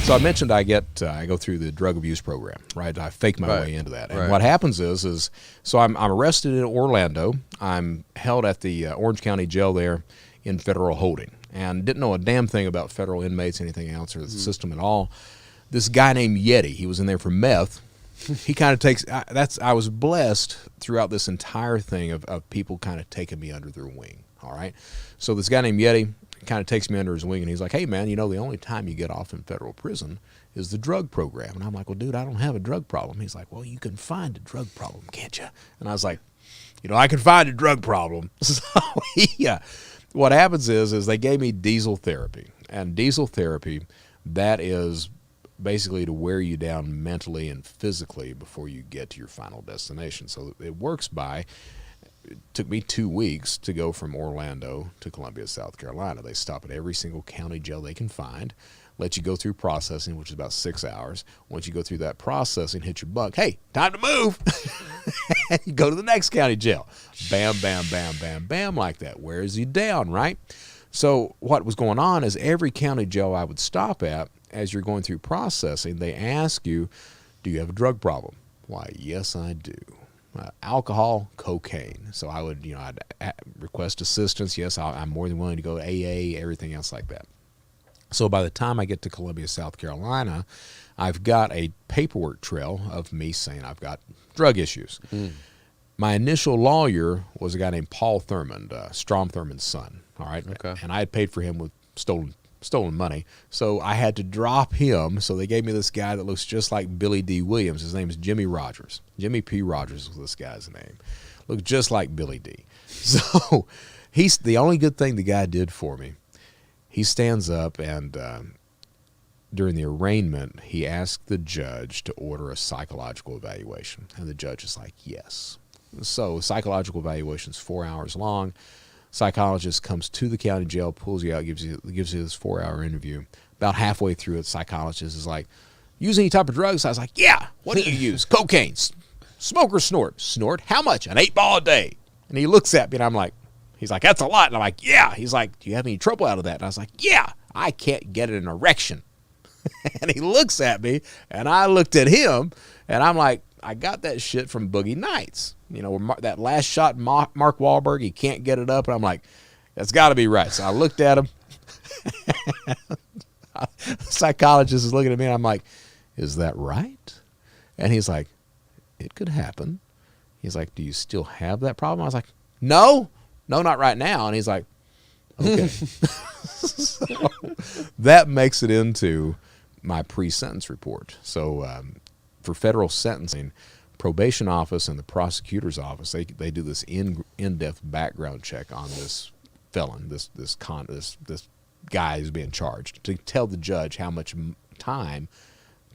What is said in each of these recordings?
So I mentioned I go through the drug abuse program, right? I fake my way into that. And what happens is so I'm arrested in Orlando. I'm held at the Orange County Jail there in federal holding, and didn't know a damn thing about federal inmates, anything else, or the system at all. This guy named Yeti, he was in there for meth. He kind of takes I was blessed throughout this entire thing of people kind of taking me under their wing. All right, so this guy named Yeti kind of takes me under his wing, and he's like, hey man, the only time you get off in federal prison is the drug program. And I'm like, well dude, I don't have a drug problem. He's like, well, you can find a drug problem, can't you? And I was like, I can find a drug problem. So what happens is they gave me diesel therapy, and diesel therapy, that is basically to wear you down mentally and physically before you get to your final destination. So it works by, it took me 2 weeks to go from Orlando to Columbia, South Carolina. They stop at every single county jail they can find, let you go through processing, which is about 6 hours. Once you go through that processing, hit your bunk, hey, time to move. And you go to the next county jail. Bam, bam, bam, bam, bam, like that. Wears you down, right? So what was going on is every county jail I would stop at, as you're going through processing, they ask you, do you have a drug problem? Why, yes, I do. Alcohol, cocaine. So I would, I'd request assistance. Yes, I'm more than willing to go to AA, everything else like that. So by the time I get to Columbia, South Carolina, I've got a paperwork trail of me saying I've got drug issues. My initial lawyer was a guy named Paul Thurmond, Strom Thurmond's son. All right. Okay. And I had paid for him with stolen money. So I had to drop him. So they gave me this guy that looks just like Billy D. Williams. His name is Jimmy Rogers. Jimmy P. Rogers was this guy's name. Looked just like Billy D. So he's the only good thing the guy did for me. He stands up and during the arraignment, he asked the judge to order a psychological evaluation. And the judge is like, yes. So psychological evaluation is 4 hours long. Psychologist comes to the county jail, pulls you out, gives you this 4-hour interview. About halfway through it, psychologist is like, use any type of drugs? I was like, yeah. What do you use? Cocaine. Smoke or snort? Snort. How much? An 8-ball a day. And he looks at me and I'm like, he's like, that's a lot. And I'm like, yeah. He's like, do you have any trouble out of that? And I was like, yeah, I can't get an erection. And he looks at me and I looked at him and I'm like, I got that shit from Boogie Nights. That last shot, Mark Wahlberg, he can't get it up. And I'm like, that's got to be right. So I looked at him. Psychologist is looking at me and I'm like, is that right? And he's like, it could happen. He's like, do you still have that problem? I was like, no, not right now. And he's like, okay. So that makes it into my pre-sentence report. So for federal sentencing, probation office and the prosecutor's office, they do this in-depth background check on this felon, this guy who's being charged, to tell the judge how much time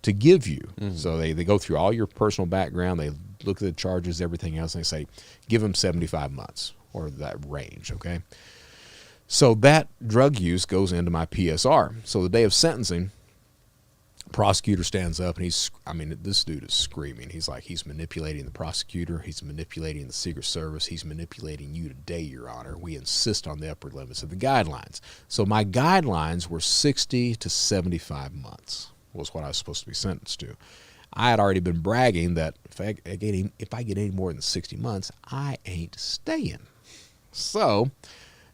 to give you. So they go through all your personal background, they look at the charges, everything else, and they say, give him 75 months or that range, okay? So that drug use goes into my PSR. So the day of sentencing, prosecutor stands up and this dude is screaming. He's manipulating the prosecutor. He's manipulating the Secret Service. He's manipulating you today, Your Honor. We insist on the upper limits of the guidelines. So my guidelines were 60 to 75 months was what I was supposed to be sentenced to. I had already been bragging that if I get any more than 60 months, I ain't staying. So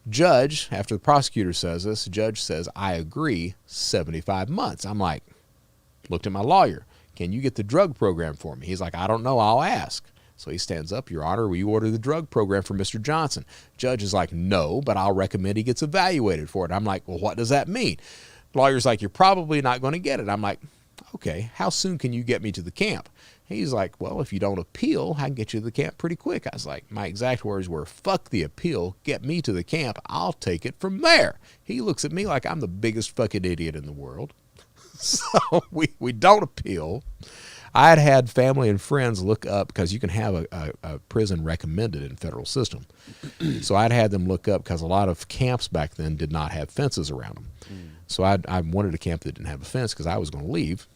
judge, after the prosecutor says this, the judge says, I agree, 75 months. I'm like, looked at my lawyer. Can you get the drug program for me? He's like, I don't know. I'll ask. So he stands up. Your Honor, will you order the drug program for Mr. Johnson? Judge is like, no, but I'll recommend he gets evaluated for it. I'm like, well, what does that mean? Lawyer's like, you're probably not going to get it. I'm like, okay, how soon can you get me to the camp? He's like, well, if you don't appeal, I can get you to the camp pretty quick. I was like, my exact words were, fuck the appeal, get me to the camp, I'll take it from there. He looks at me like I'm the biggest fucking idiot in the world. So we don't appeal. I had family and friends look up, because you can have a prison recommended in federal system. So I'd had them look up, because a lot of camps back then did not have fences around them. So I wanted a camp that didn't have a fence because I was going to leave.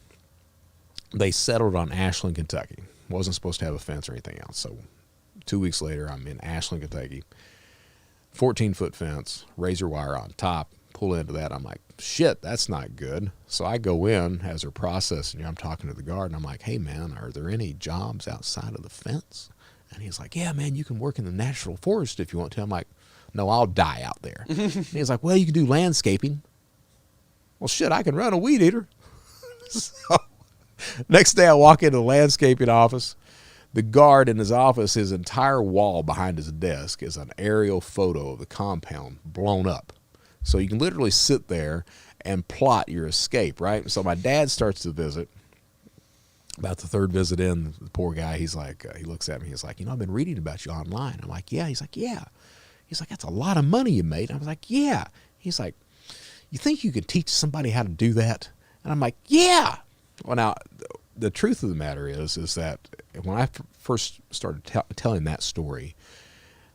They settled on Ashland, Kentucky. Wasn't supposed to have a fence or anything else. So 2 weeks later, I'm in Ashland, Kentucky. 14-foot fence, razor wire on top, pull into that. I'm like, shit, that's not good. So I go in as they're processing. I'm talking to the guard, and I'm like, hey, man, are there any jobs outside of the fence? And he's like, yeah, man, you can work in the national forest if you want to. I'm like, no, I'll die out there. And he's like, well, you can do landscaping. Well, shit, I can run a weed eater. So next day I walk into the landscaping office. The guard in his office, his entire wall behind his desk is an aerial photo of the compound blown up. So you can literally sit there and plot your escape, right? So my dad starts to visit. About the third visit in, the poor guy, he's like, he looks at me, he's like, I've been reading about you online. I'm like, yeah. He's like, yeah. He's like, that's a lot of money you made. I was like, yeah. He's like, you think you could teach somebody how to do that? And I'm like, yeah. Well, now, the truth of the matter is that when I first started telling that story,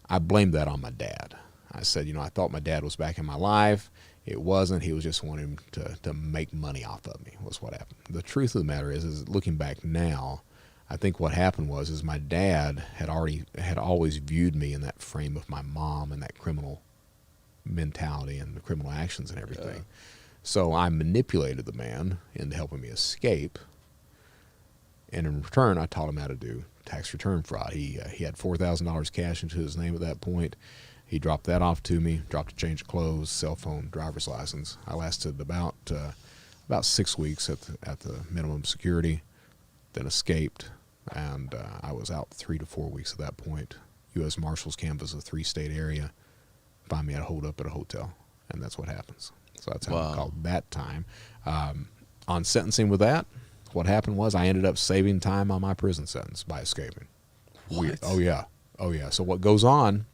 I blamed that on my dad. I said, I thought my dad was back in my life. It wasn't. He was just wanting to make money off of me, was what happened. The truth of the matter is looking back now, I think what happened was my dad had always viewed me in that frame of my mom and that criminal mentality and the criminal actions and everything. Yeah. So I manipulated the man into helping me escape. And in return, I taught him how to do tax return fraud. He had $4,000 cash into his name at that point. He dropped that off to me, dropped a change of clothes, cell phone, driver's license. I lasted about 6 weeks at the minimum security, then escaped, and I was out 3 to 4 weeks at that point. U.S. Marshals canvassed a 3-state area, find me at a holdup at a hotel, and that's what happens. So that's how I called that time. On sentencing with that, what happened was I ended up saving time on my prison sentence by escaping. What? Weird. Oh, yeah. So what goes on,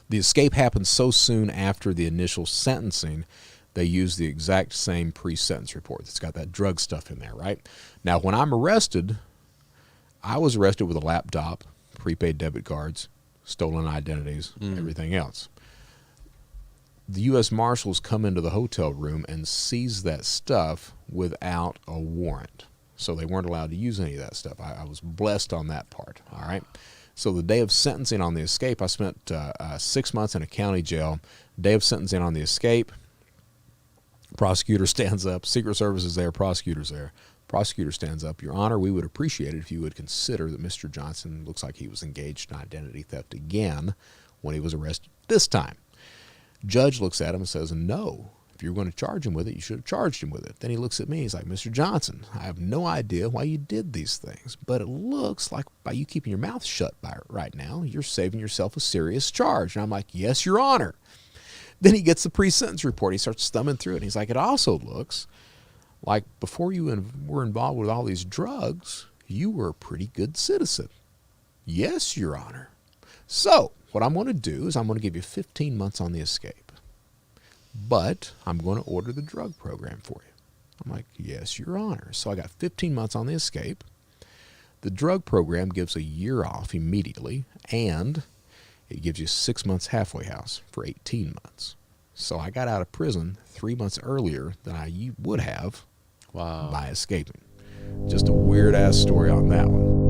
the escape happened so soon after the initial sentencing, they use the exact same pre-sentence report. It's got that drug stuff in there, right? Now, when I'm arrested, I was arrested with a laptop, prepaid debit cards, stolen identities, everything else. The U.S. Marshals come into the hotel room and seize that stuff without a warrant. So they weren't allowed to use any of that stuff. I was blessed on that part, all right? So the day of sentencing on the escape, I spent 6 months in a county jail. Day of sentencing on the escape, prosecutor stands up. Secret Service is there, prosecutor's there. Prosecutor stands up. Your Honor, we would appreciate it if you would consider that Mr. Johnson looks like he was engaged in identity theft again when he was arrested this time. Judge looks at him and says, no, if you were going to charge him with it, you should have charged him with it. Then he looks at me. He's like, Mr. Johnson, I have no idea why you did these things, but it looks like by you keeping your mouth shut right now, you're saving yourself a serious charge. And I'm like, yes, Your Honor. Then he gets the pre-sentence report. He starts thumbing through it. And he's like, it also looks like before you were involved with all these drugs, you were a pretty good citizen. Yes, Your Honor. So what I'm going to do is I'm going to give you 15 months on the escape, but I'm going to order the drug program for you. I'm like, yes, Your Honor. So I got 15 months on the escape. The drug program gives a year off immediately, and it gives you 6 months halfway house for 18 months. So I got out of prison 3 months earlier than I would have by escaping. Just a weird-ass story on that one.